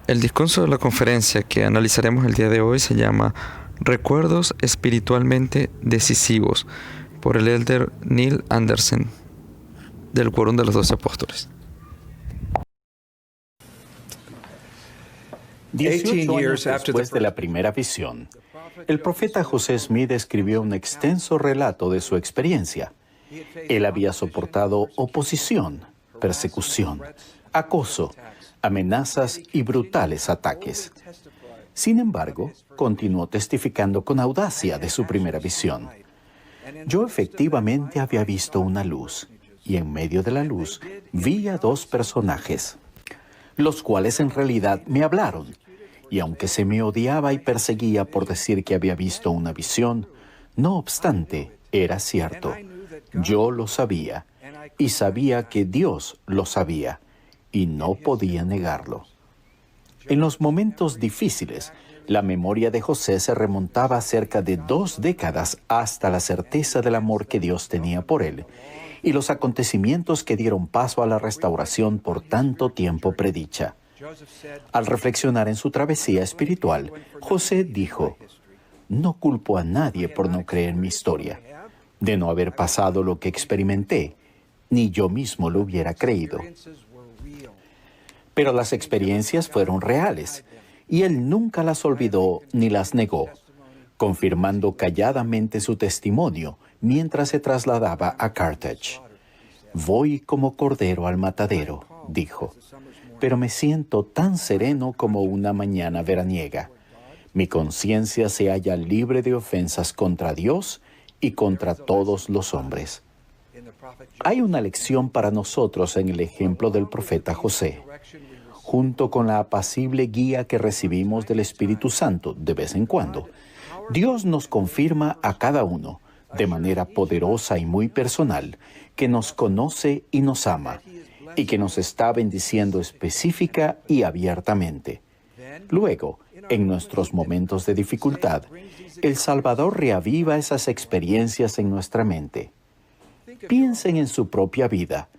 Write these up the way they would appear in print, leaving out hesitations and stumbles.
El discurso de la conferencia que analizaremos el día de hoy se llama Recuerdos espiritualmente decisivos, por el elder Neil Anderson, del Quórum de los 12 Apóstoles. 18 años después de la primera visión, el profeta José Smith escribió un extenso relato de su experiencia. Él había soportado oposición, persecución, acoso, amenazas y brutales ataques. Sin embargo, continuó testificando con audacia de su primera visión. Yo efectivamente había visto una luz, y en medio de la luz vi a dos personajes, los cuales en realidad me hablaron. Y aunque se me odiaba y perseguía por decir que había visto una visión, no obstante, era cierto. Yo lo sabía, y sabía que Dios lo sabía, y no podía negarlo. En los momentos difíciles, la memoria de José se remontaba a cerca de 2 décadas hasta la certeza del amor que Dios tenía por él, y los acontecimientos que dieron paso a la restauración por tanto tiempo predicha. Al reflexionar en su travesía espiritual, José dijo: no culpo a nadie por no creer en mi historia, de no haber pasado lo que experimenté, ni yo mismo lo hubiera creído. Pero las experiencias fueron reales, y él nunca las olvidó ni las negó, confirmando calladamente su testimonio mientras se trasladaba a Carthage. Voy como cordero al matadero, dijo, pero me siento tan sereno como una mañana veraniega. Mi conciencia se halla libre de ofensas contra Dios y contra todos los hombres. Hay una lección para nosotros en el ejemplo del profeta José. Junto con la apacible guía que recibimos del Espíritu Santo de vez en cuando, Dios nos confirma a cada uno, de manera poderosa y muy personal, que nos conoce y nos ama, y que nos está bendiciendo específica y abiertamente. Luego, en nuestros momentos de dificultad, el Salvador reaviva esas experiencias en nuestra mente. Piensen en su propia vida.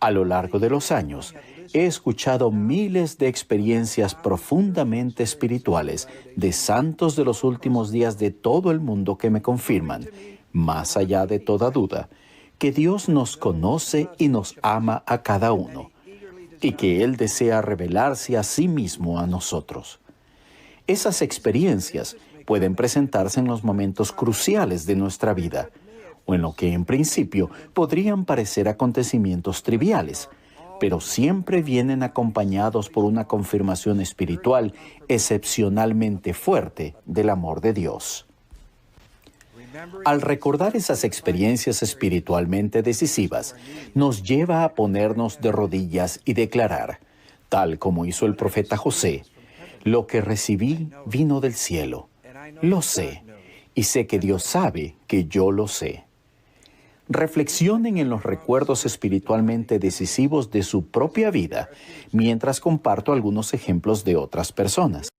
A lo largo de los años, he escuchado miles de experiencias profundamente espirituales de santos de los últimos días de todo el mundo que me confirman, más allá de toda duda, que Dios nos conoce y nos ama a cada uno, y que Él desea revelarse a sí mismo a nosotros. Esas experiencias pueden presentarse en los momentos cruciales de nuestra vida, o en lo que en principio podrían parecer acontecimientos triviales, pero siempre vienen acompañados por una confirmación espiritual excepcionalmente fuerte del amor de Dios. Al recordar esas experiencias espiritualmente decisivas, nos lleva a ponernos de rodillas y declarar, tal como hizo el profeta José, lo que recibí vino del cielo. Lo sé, y sé que Dios sabe que yo lo sé. Reflexionen en los recuerdos espiritualmente decisivos de su propia vida, mientras comparto algunos ejemplos de otras personas.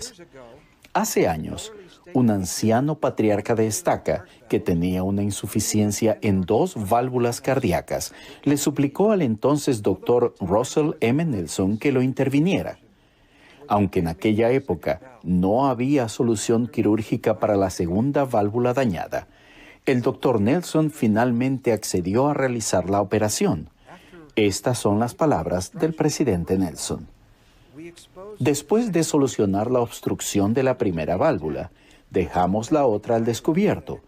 Hace años, un anciano patriarca de Estaca, que tenía una insuficiencia en 2 válvulas cardíacas, le suplicó al entonces doctor Russell M. Nelson que lo interviniera. Aunque en aquella época no había solución quirúrgica para la segunda válvula dañada, el doctor Nelson finalmente accedió a realizar la operación. Estas son las palabras del presidente Nelson. Después de solucionar la obstrucción de la primera válvula, dejamos la otra al descubierto.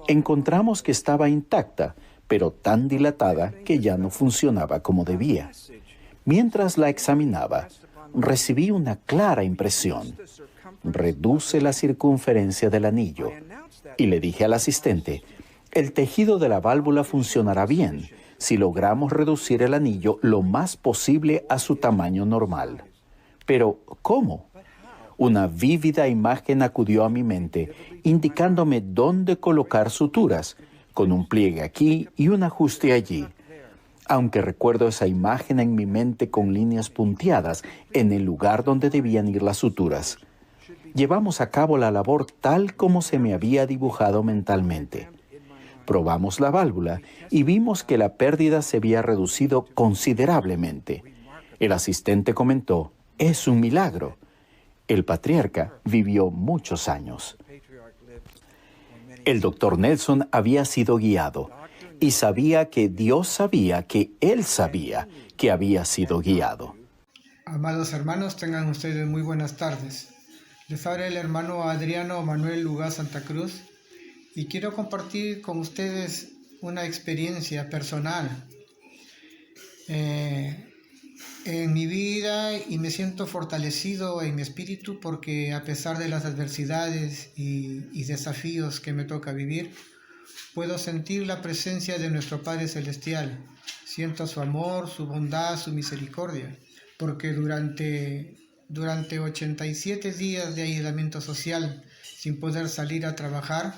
Encontramos que estaba intacta, pero tan dilatada que ya no funcionaba como debía. Mientras la examinaba, recibí una clara impresión. Reduce la circunferencia del anillo. Y le dije al asistente, el tejido de la válvula funcionará bien si logramos reducir el anillo lo más posible a su tamaño normal. Pero, ¿cómo? Una vívida imagen acudió a mi mente, indicándome dónde colocar suturas, con un pliegue aquí y un ajuste allí. Aunque recuerdo esa imagen en mi mente con líneas punteadas en el lugar donde debían ir las suturas. Llevamos a cabo la labor tal como se me había dibujado mentalmente. Probamos la válvula y vimos que la pérdida se había reducido considerablemente. El asistente comentó, es un milagro. El patriarca vivió muchos años. El doctor Nelson había sido guiado y sabía que Dios sabía que él sabía que había sido guiado. Amados hermanos, tengan ustedes muy buenas tardes. Les habla el hermano Adriano Manuel Lugas Santa Cruz y quiero compartir con ustedes una experiencia personal en mi vida, y me siento fortalecido en mi espíritu porque a pesar de las adversidades y desafíos que me toca vivir, puedo sentir la presencia de nuestro Padre Celestial. Siento su amor, su bondad, su misericordia, porque durante 87 días de aislamiento social, sin poder salir a trabajar,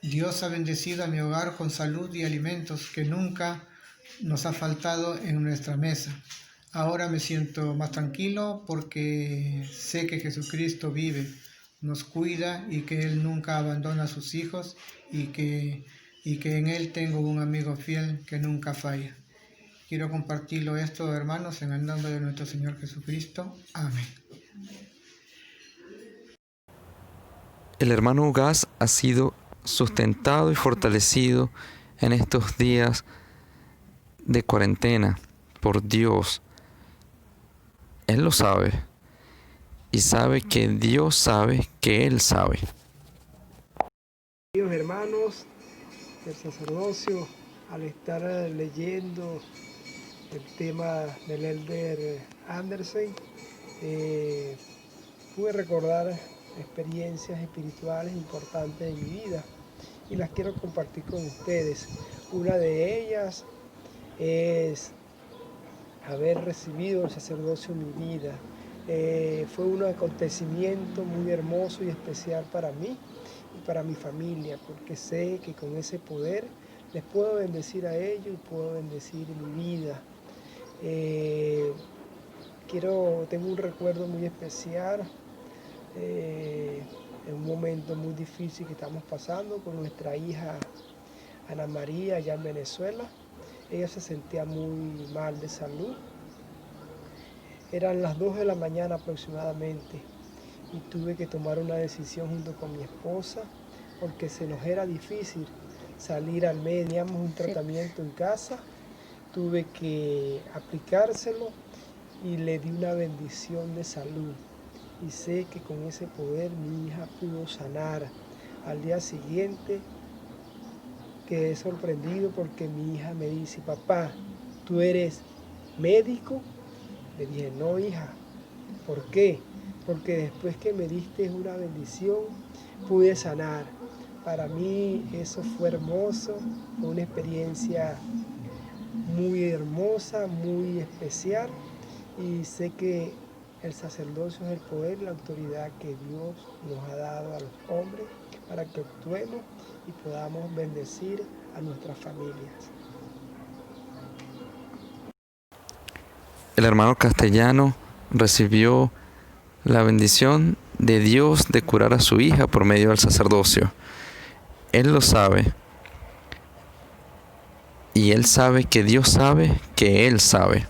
Dios ha bendecido a mi hogar con salud y alimentos que nunca nos ha faltado en nuestra mesa. Ahora me siento más tranquilo porque sé que Jesucristo vive, nos cuida y que Él nunca abandona a sus hijos y que en Él tengo un amigo fiel que nunca falla. Quiero compartirlo esto, hermanos, en el nombre de nuestro Señor Jesucristo. Amén. El hermano Ugas ha sido sustentado y fortalecido en estos días de cuarentena por Dios. Él lo sabe y sabe que Dios sabe que Él sabe. Queridos hermanos del sacerdocio, al estar leyendo el tema del Elder Andersen, pude recordar experiencias espirituales importantes en mi vida y las quiero compartir con ustedes. Una de ellas es haber recibido el sacerdocio en mi vida. Fue un acontecimiento muy hermoso y especial para mí y para mi familia, porque sé que con ese poder les puedo bendecir a ellos y puedo bendecir mi vida. Tengo un recuerdo muy especial en un momento muy difícil que estamos pasando con nuestra hija Ana María allá en Venezuela. Ella se sentía muy mal de salud. Eran las 2 de la mañana aproximadamente y tuve que tomar una decisión junto con mi esposa porque se nos era difícil salir al medio. Teníamos un tratamiento en casa, tuve que aplicárselo y le di una bendición de salud. Y sé que con ese poder mi hija pudo sanar. Al día siguiente quedé sorprendido porque mi hija me dice: papá, ¿tú eres médico? Le dije: no, hija. ¿Por qué? Porque después que me diste una bendición, pude sanar. Para mí eso fue hermoso, fue una experiencia muy hermosa, muy especial, y sé que el sacerdocio es el poder y la autoridad que Dios nos ha dado a los hombres para que actuemos y podamos bendecir a nuestras familias. El hermano Castellano recibió la bendición de Dios de curar a su hija por medio del sacerdocio. Él lo sabe. Y él sabe que Dios sabe que Él sabe.